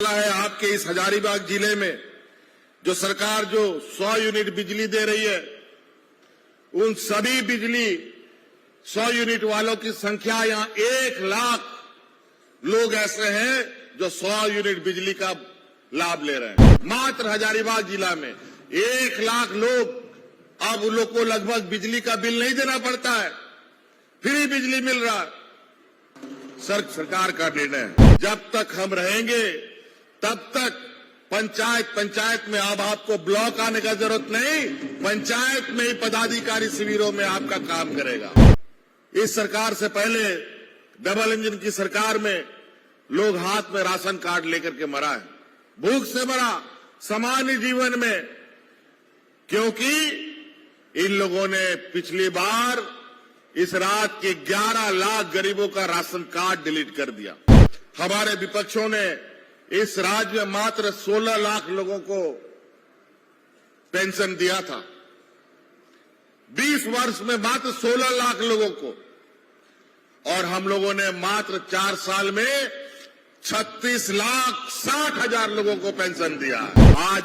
है आपके इस हजारीबाग जिले में जो सरकार जो 100 यूनिट बिजली दे रही है, उन सभी बिजली 100 यूनिट वालों की संख्या यहां 1 लाख लोग ऐसे हैं जो 100 यूनिट बिजली का लाभ ले रहे हैं। मात्र हजारीबाग जिला में 1 लाख लोग, अब उन लोग को लगभग बिजली का बिल नहीं देना पड़ता है, फ्री बिजली मिल रहा है। सरकार का निर्णय है। जब तक हम रहेंगे तब तक पंचायत में अब आपको ब्लॉक आने का जरूरत नहीं, पंचायत में ही पदाधिकारी शिविरों में आपका काम करेगा। इस सरकार से पहले डबल इंजन की सरकार में लोग हाथ में राशन कार्ड लेकर के मरा है, भूख से मरा सामान्य जीवन में, क्योंकि इन लोगों ने पिछली बार इस रात के 11 लाख गरीबों का राशन कार्ड डिलीट कर दिया। हमारे विपक्षों ने इस राज्य में मात्र 16 लाख लोगों को पेंशन दिया था, 20 वर्ष में मात्र 16 लाख लोगों को, और हम लोगों ने मात्र 4 साल में 36,60,000 लोगों को पेंशन दिया। आज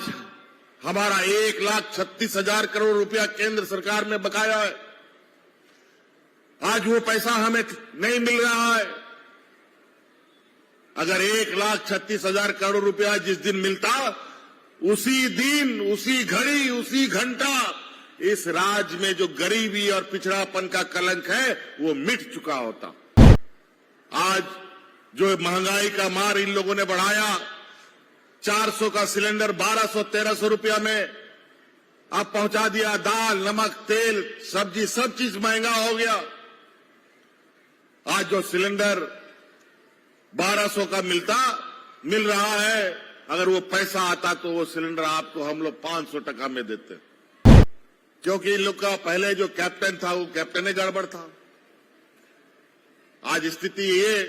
हमारा 1,36,000 करोड़ रुपया केंद्र सरकार में बकाया है। आज वो पैसा हमें नहीं मिल रहा है। अगर 1,36,000 करोड़ रुपया जिस दिन मिलता, उसी दिन, उसी घड़ी, उसी घंटा इस राज्य में जो गरीबी और पिछड़ापन का कलंक है वो मिट चुका होता। आज जो महंगाई का मार इन लोगों ने बढ़ाया, 400 का सिलेंडर 1200-1300 रुपया में अब पहुंचा दिया। दाल, नमक, तेल, सब्जी, सब चीज महंगा हो गया। आज जो सिलेंडर 1200 का मिल रहा है, अगर वो पैसा आता तो वो सिलेंडर आपको हम लोग 500 टका में देते, क्योंकि इन लोग का पहले जो कैप्टन था वो कैप्टन ही गड़बड़ था। आज स्थिति ये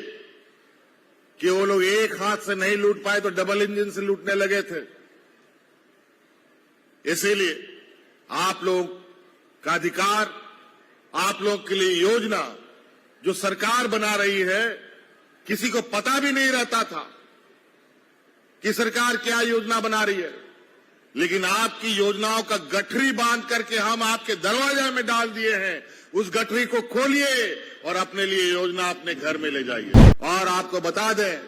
कि वो लोग एक हाथ से नहीं लूट पाए तो डबल इंजन से लूटने लगे थे। इसीलिए आप लोग का अधिकार, आप लोग के लिए योजना जो सरकार बना रही है, किसी को पता भी नहीं रहता था कि सरकार क्या योजना बना रही है, लेकिन आपकी योजनाओं का गठरी बांध करके हम आपके दरवाजे में डाल दिए हैं। उस गठरी को खोलिए और अपने लिए योजना अपने घर में ले जाइए। और आपको बता दें,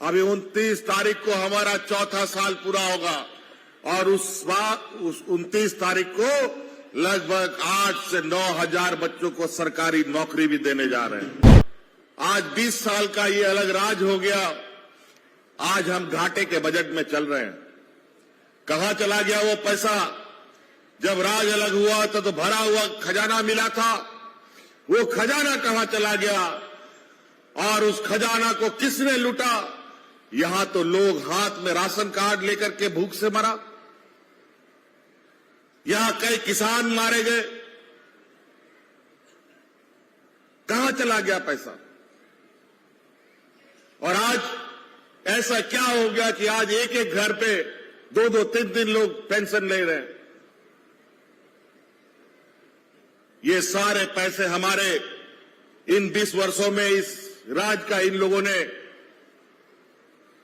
अभी 29 तारीख को हमारा 4था साल पूरा होगा, और उस 29 तारीख को लगभग 8 से 9 हजार बच्चों को सरकारी नौकरी भी देने जा रहे हैं। आज 20 साल का ये अलग राज हो गया। आज हम घाटे के बजट में चल रहे हैं। कहां चला गया वो पैसा? जब राज अलग हुआ तो भरा हुआ खजाना मिला था, वो खजाना कहां चला गया? और उस खजाना को किसने लूटा? यहां तो लोग हाथ में राशन कार्ड लेकर के भूख से मरा, यहां कई किसान मारे गए। कहां चला गया पैसा? और आज ऐसा क्या हो गया कि आज एक एक घर पे 2-2, 3-3 लोग पेंशन ले रहे हैं? ये सारे पैसे हमारे इन 20 वर्षों में इस राज्य का इन लोगों ने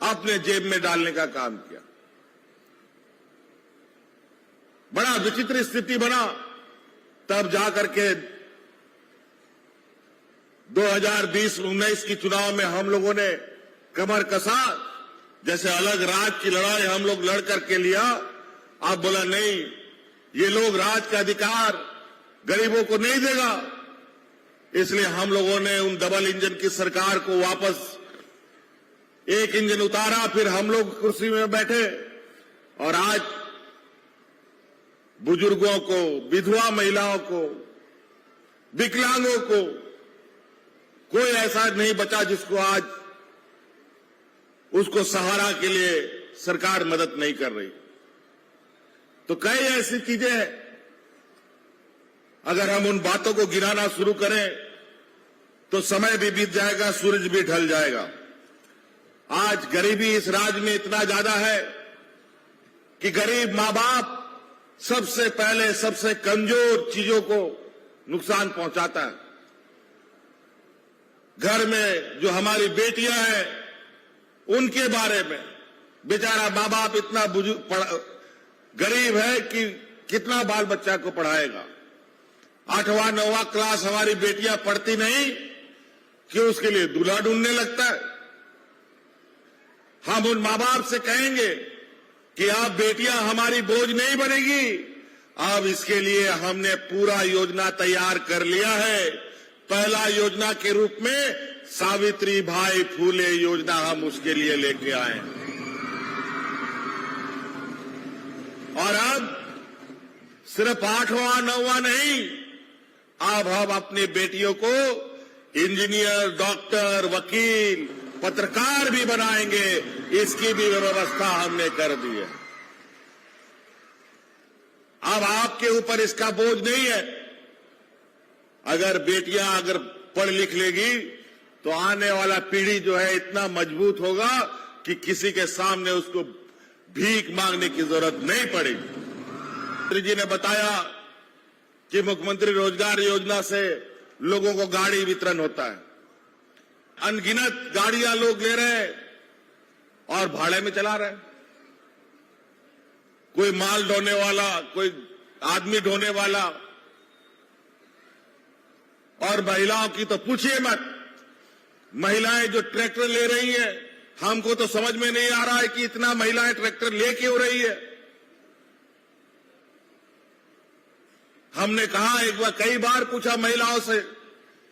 अपने जेब में डालने का काम किया। बड़ा विचित्र स्थिति बना। तब जाकर के 2020-19 की चुनाव में हम लोगों ने कमर कसा, जैसे अलग राज्य की लड़ाई हम लोग लड़ करके लिया। आप बोला नहीं, ये लोग राज्य का अधिकार गरीबों को नहीं देगा, इसलिए हम लोगों ने उन डबल इंजन की सरकार को वापस एक इंजन उतारा, फिर हम लोग कुर्सी में बैठे, और आज बुजुर्गों को, विधवा महिलाओं को, विकलांगों को कोई ऐसा नहीं बचा जिसको आज उसको सहारा के लिए सरकार मदद नहीं कर रही। तो कई ऐसी चीजें हैं, अगर हम उन बातों को गिनाना शुरू करें तो समय भी बीत जाएगा, सूरज भी ढल जाएगा। आज गरीबी इस राज्य में इतना ज्यादा है कि गरीब मां बाप सबसे पहले सबसे कमजोर चीजों को नुकसान पहुंचाता है। घर में जो हमारी बेटियां हैं उनके बारे में बेचारा माँ बाप इतना गरीब है कि कितना बाल बच्चा को पढ़ाएगा। 8वां 9वां क्लास हमारी बेटियां पढ़ती नहीं कि उसके लिए दूल्हा ढूंढने लगता है। हम उन माँ बाप से कहेंगे कि आप बेटियां हमारी बोझ नहीं बनेगी। अब इसके लिए हमने पूरा योजना तैयार कर लिया है। पहला योजना के रूप में सावित्री भाई फूले योजना हम उसके लिए लेके आए और अब सिर्फ 8वां 9वां नहीं, अब हम अपनी बेटियों को इंजीनियर, डॉक्टर, वकील, पत्रकार भी बनाएंगे। इसकी भी व्यवस्था हमने कर दी है। अब आपके ऊपर इसका बोझ नहीं है। अगर बेटियां अगर पढ़ लिख लेगी तो आने वाला पीढ़ी जो है इतना मजबूत होगा कि किसी के सामने उसको भीख मांगने की जरूरत नहीं पड़ेगी। मंत्री जी ने बताया कि मुख्यमंत्री रोजगार योजना से लोगों को गाड़ी वितरण होता है। अनगिनत गाड़ियां लोग ले रहे हैं और भाड़े में चला रहे हैं। कोई माल ढोने वाला, कोई आदमी ढोने वाला, और महिलाओं की तो पूछिए मत। महिलाएं जो ट्रैक्टर ले रही हैं, हमको तो समझ में नहीं आ रहा है कि इतना महिलाएं ट्रैक्टर ले क्यों रही है। हमने कहा, एक बार कई बार पूछा महिलाओं से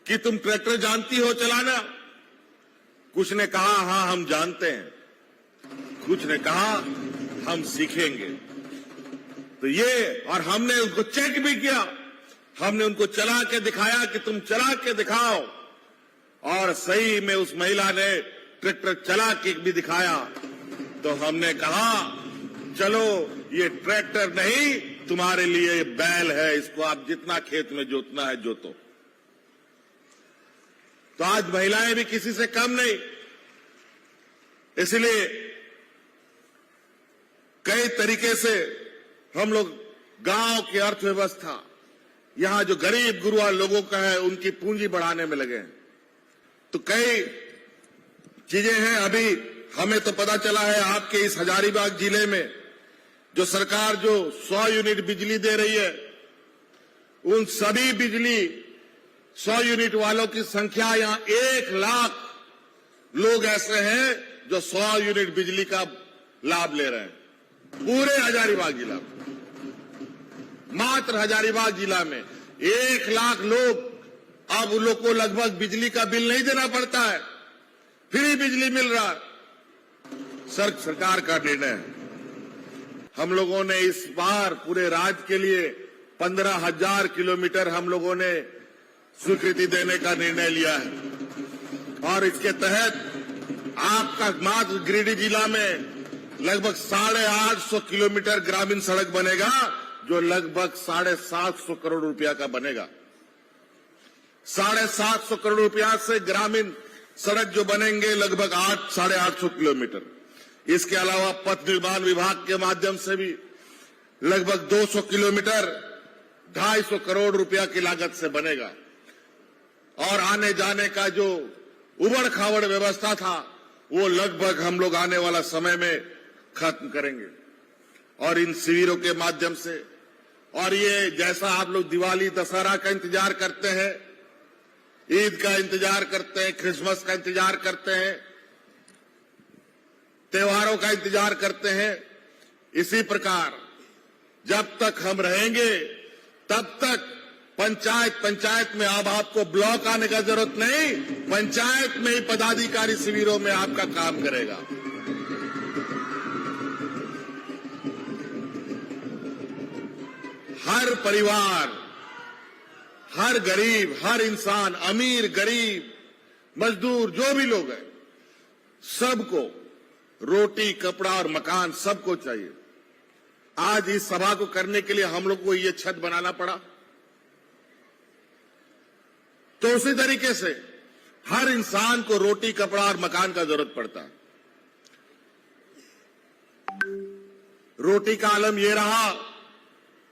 कि तुम ट्रैक्टर जानती हो चलाना? कुछ ने कहा हां हम जानते हैं, कुछ ने कहा हम सीखेंगे। तो ये, और हमने उनको चेक भी किया, हमने उनको चला के दिखाया कि तुम चला के दिखाओ, और सही में उस महिला ने ट्रैक्टर चला के भी दिखाया। तो हमने कहा चलो ये ट्रैक्टर नहीं, तुम्हारे लिए बैल है, इसको आप जितना खेत में जोतना है जोतो। तो आज महिलाएं भी किसी से कम नहीं। इसलिए कई तरीके से हम लोग गांव की अर्थव्यवस्था, यहां जो गरीब गुरुआ लोगों का है, उनकी पूंजी बढ़ाने में लगे हैं। तो कई चीजें हैं। अभी हमें तो पता चला है आपके इस हजारीबाग जिले में जो सरकार जो 100 यूनिट बिजली दे रही है, उन सभी बिजली 100 यूनिट वालों की संख्या यहां 1 लाख लोग ऐसे हैं जो 100 यूनिट बिजली का लाभ ले रहे हैं। पूरे हजारीबाग जिला में, मात्र हजारीबाग जिला में 1 लाख लोग, अब उन लोग को लगभग बिजली का बिल नहीं देना पड़ता है, फ्री बिजली मिल रहा है। सरकार का निर्णय है। हम लोगों ने इस बार पूरे राज्य के लिए 15,000 किलोमीटर हम लोगों ने स्वीकृति देने का निर्णय लिया है और इसके तहत आपका मात्र गिरिडीह जिला में लगभग 850 किलोमीटर ग्रामीण सड़क बनेगा, जो लगभग 750 करोड़ रुपया का बनेगा। 750 करोड़ रुपया से ग्रामीण सड़क जो बनेंगे लगभग 850 किलोमीटर। इसके अलावा पथ निर्माण विभाग के माध्यम से भी लगभग 200 किलोमीटर 250 करोड़ रुपया की लागत से बनेगा। और आने जाने का जो उबड़ खाबड़ व्यवस्था था, वो लगभग हम लोग आने वाला समय में खत्म करेंगे। और इन शिविरों के माध्यम से, और ये जैसा आप लोग दिवाली दशहरा का इंतजार करते हैं, ईद का इंतजार करते हैं, क्रिसमस का इंतजार करते हैं, त्योहारों का इंतजार करते हैं, इसी प्रकार जब तक हम रहेंगे तब तक पंचायत में अब आपको ब्लॉक आने का जरूरत नहीं, पंचायत में ही पदाधिकारी शिविरों में आपका काम करेगा। हर परिवार, हर गरीब, हर इंसान, अमीर गरीब मजदूर जो भी लोग हैं, सबको रोटी कपड़ा और मकान सबको चाहिए। आज इस सभा को करने के लिए हम लोग को ये छत बनाना पड़ा, तो उसी तरीके से हर इंसान को रोटी कपड़ा और मकान का जरूरत पड़ता है। रोटी का आलम ये रहा,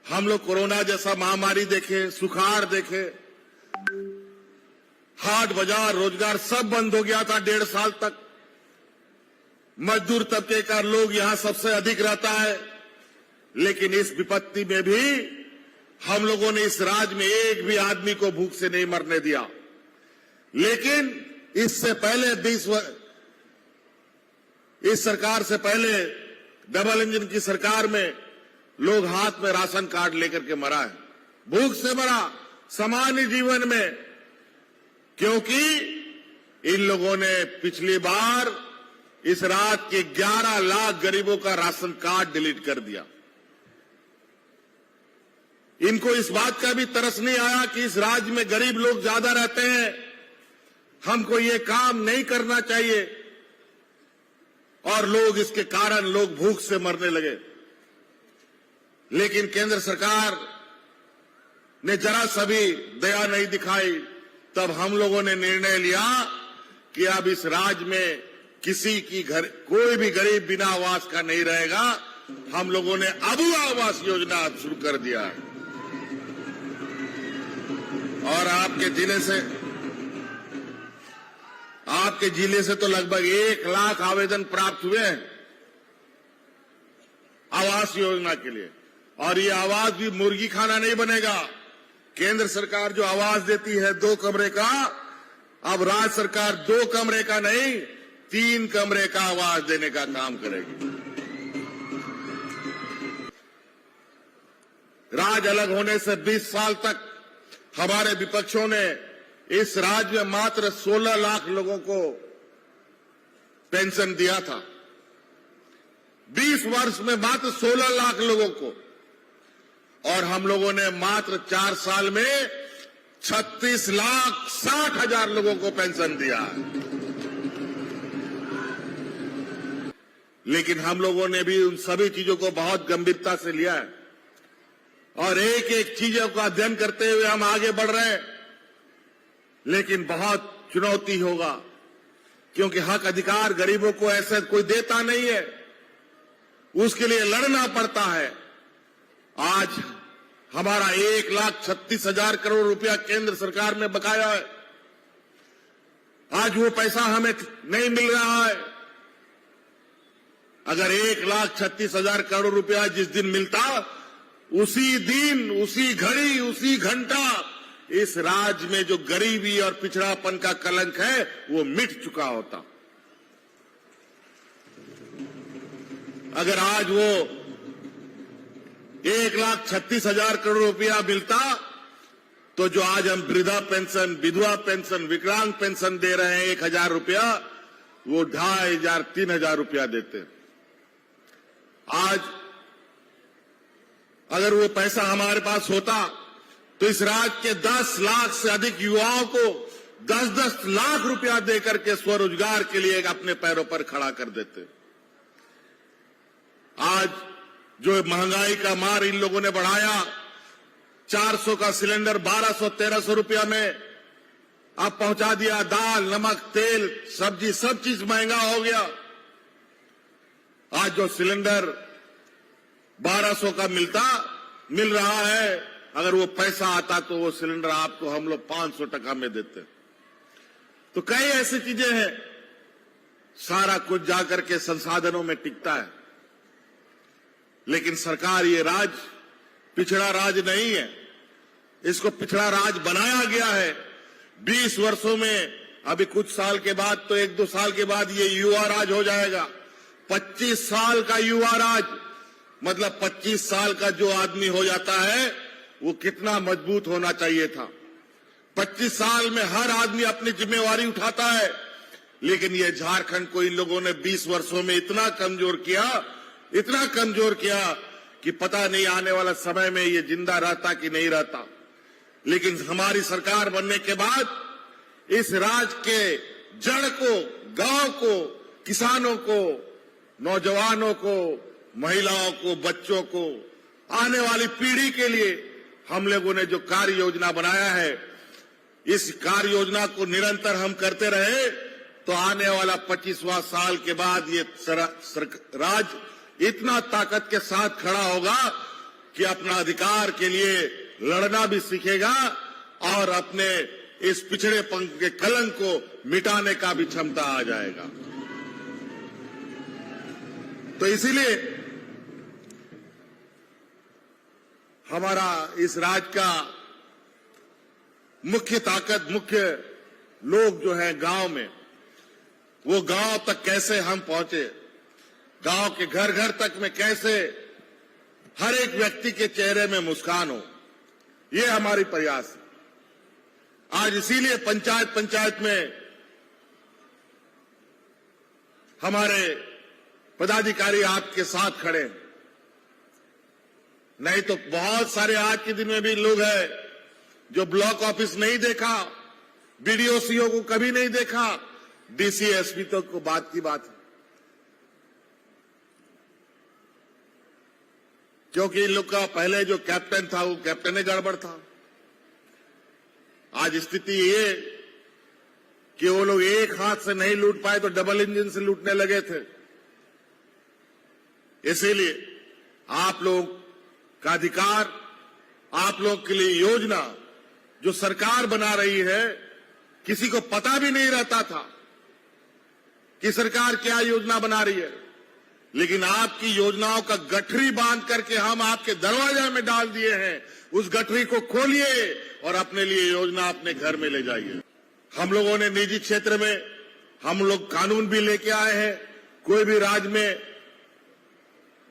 हम लोग कोरोना जैसा महामारी देखे, सुखाड़ देखे, हाट बाजार रोजगार सब बंद हो गया था 1.5 साल तक। मजदूर तबके का लोग यहां सबसे अधिक रहता है, लेकिन इस विपत्ति में भी हम लोगों ने इस राज्य में एक भी आदमी को भूख से नहीं मरने दिया। लेकिन इससे पहले इस सरकार से पहले डबल इंजन की सरकार में लोग हाथ में राशन कार्ड लेकर के मरा है, भूख से मरा सामान्य जीवन में, क्योंकि इन लोगों ने पिछली बार इस राज्य के 11 लाख गरीबों का राशन कार्ड डिलीट कर दिया। इनको इस बात का भी तरस नहीं आया कि इस राज्य में गरीब लोग ज्यादा रहते हैं, हमको ये काम नहीं करना चाहिए, और लोग इसके कारण लोग भूख से मरने लगे। लेकिन केंद्र सरकार ने जरा सा भी दया नहीं दिखाई। तब हम लोगों ने निर्णय लिया कि अब इस राज्य में किसी की घर कोई भी गरीब बिना आवास का नहीं रहेगा। हम लोगों ने अबू आवास योजना शुरू कर दिया है, और आपके जिले से तो लगभग 1 लाख आवेदन प्राप्त हुए हैं आवास योजना के लिए। और ये आवास भी मुर्गी खाना नहीं बनेगा। केंद्र सरकार जो आवास देती है 2 कमरे का, अब राज्य सरकार 2 कमरे का नहीं 3 कमरे का आवास देने का काम करेगी। राज्य अलग होने से 20 साल तक हमारे विपक्षों ने इस राज्य में मात्र 16 लाख लोगों को पेंशन दिया था। 20 वर्ष में मात्र 16 लाख लोगों को, और हम लोगों ने मात्र 4 साल में 36,60,000 लोगों को पेंशन दिया है। लेकिन हम लोगों ने भी उन सभी चीजों को बहुत गंभीरता से लिया है, और एक एक चीजों का अध्ययन करते हुए हम आगे बढ़ रहे हैं। लेकिन बहुत चुनौती होगा, क्योंकि हक अधिकार गरीबों को ऐसे कोई देता नहीं है, उसके लिए लड़ना पड़ता है। आज हमारा 1,36,000 करोड़ रुपया केंद्र सरकार में बकाया है। आज वो पैसा हमें नहीं मिल रहा है। अगर 1,36,000 करोड़ रुपया जिस दिन मिलता, उसी दिन, उसी घड़ी, उसी घंटा इस राज्य में जो गरीबी और पिछड़ापन का कलंक है वो मिट चुका होता। अगर आज वो 1,36,000 करोड़ रुपया मिलता, तो जो आज हम वृद्धा पेंशन, विधवा पेंशन, विकलांग पेंशन दे रहे हैं 1,000 रुपया, वो 2,500, 3,000 रुपया देते। आज अगर वो पैसा हमारे पास होता तो इस राज्य के 10 लाख से अधिक युवाओं को 10-10 लाख रुपया देकर के स्वरोजगार के लिए अपने पैरों पर खड़ा कर देते। आज जो महंगाई का मार इन लोगों ने बढ़ाया, 400 का सिलेंडर 1,200-1,300 रुपया में अब पहुंचा दिया। दाल, नमक, तेल, सब्जी, सब चीज महंगा हो गया। आज जो सिलेंडर 1,200 का मिल रहा है, अगर वो पैसा आता तो वो सिलेंडर आपको हम लोग 500 टका में देते। तो कई ऐसी चीजें हैं, सारा कुछ जाकर के संसाधनों में टिकता है। लेकिन सरकार, ये राज्य पिछड़ा राज्य नहीं है, इसको पिछड़ा राज्य बनाया गया है। 20 वर्षों में, अभी कुछ साल के बाद तो 1-2 साल के बाद ये युवा राज्य हो जाएगा। 25 साल का युवा राज्य, मतलब 25 साल का जो आदमी हो जाता है वो कितना मजबूत होना चाहिए था। 25 साल में हर आदमी अपनी जिम्मेवारी उठाता है, लेकिन ये झारखंड को इन लोगों ने 20 वर्षों में इतना कमजोर किया कि पता नहीं आने वाला समय में ये जिंदा रहता कि नहीं रहता। लेकिन हमारी सरकार बनने के बाद इस राज्य के जड़ को, गांव को, किसानों को, नौजवानों को, महिलाओं को, बच्चों को, आने वाली पीढ़ी के लिए हम लोगों ने जो कार्य योजना बनाया है, इस कार्य योजना को निरंतर हम करते रहे तो आने वाला 25वां साल के बाद ये राज्य इतना ताकत के साथ खड़ा होगा कि अपना अधिकार के लिए लड़ना भी सीखेगा और अपने इस पिछड़ेपन के कलंक को मिटाने का भी क्षमता आ जाएगा। तो इसीलिए हमारा इस राज्य का मुख्य ताकत, मुख्य लोग जो है गांव में, वो गांव तक कैसे हम पहुंचे, गांव के घर घर तक में कैसे हर एक व्यक्ति के चेहरे में मुस्कान हो, ये हमारी प्रयास है। आज इसीलिए पंचायत पंचायत में हमारे पदाधिकारी आपके साथ खड़े हैं। नहीं तो बहुत सारे आज के दिन में भी लोग हैं जो ब्लॉक ऑफिस नहीं देखा, बीडीओ सीओ को कभी नहीं देखा, डीसी एसपी तक को बात की बात है। क्योंकि इन लोग का पहले जो कैप्टन था वो कैप्टन ही गड़बड़ था। आज स्थिति ये कि वो लोग एक हाथ से नहीं लूट पाए तो डबल इंजन से लूटने लगे थे। इसीलिए आप लोग का अधिकार, आप लोग के लिए योजना जो सरकार बना रही है, किसी को पता भी नहीं रहता था कि सरकार क्या योजना बना रही है, लेकिन आपकी योजनाओं का गठरी बांध करके हम आपके दरवाजे में डाल दिए हैं। उस गठरी को खोलिए और अपने लिए योजना अपने घर में ले जाइए। हम लोगों ने निजी क्षेत्र में हम लोग कानून भी लेके आए हैं। कोई भी राज्य में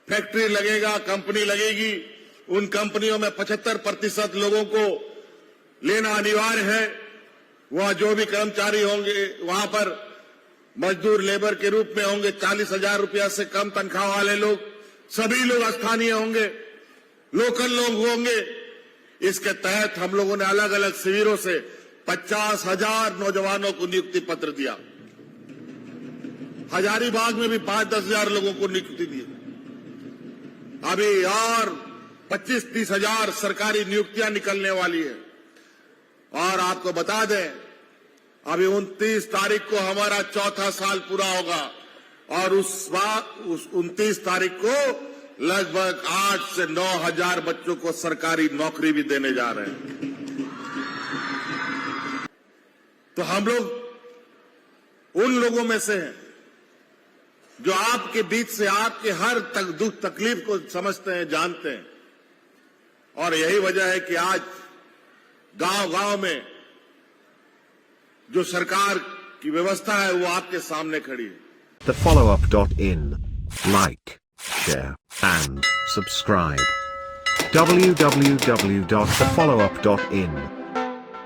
फैक्ट्री लगेगा, कंपनी लगेगी, उन कंपनियों में 75% लोगों को लेना अनिवार्य है। वहां जो भी कर्मचारी होंगे वहां पर मजदूर लेबर के रूप में होंगे। 40,000 रुपया से कम तनख्वाह वाले लोग, सभी लोग स्थानीय होंगे, लोकल लोग होंगे। इसके तहत हम लोगों ने अलग अलग शिविरों से 50,000 नौजवानों को नियुक्ति पत्र दिया। हजारीबाग में भी 5-10 हजार लोगों को नियुक्ति दी। अभी और 25-30 हजार सरकारी नियुक्तियां निकलने वाली है। और आपको बता दें, अभी 29 तारीख को हमारा 4था साल पूरा होगा और उस 29 तारीख को लगभग 8 से 9 हजार बच्चों को सरकारी नौकरी भी देने जा रहे हैं। तो हम लोग उन लोगों में से हैं जो आपके बीच से आपके हर दुख तकलीफ को समझते हैं, जानते हैं। और यही वजह है कि आज गांव-गांव में जो सरकार की व्यवस्था है वो आपके सामने खड़ी है। TheFollowUp.in. Like, share, and subscribe. www.thefollowup.in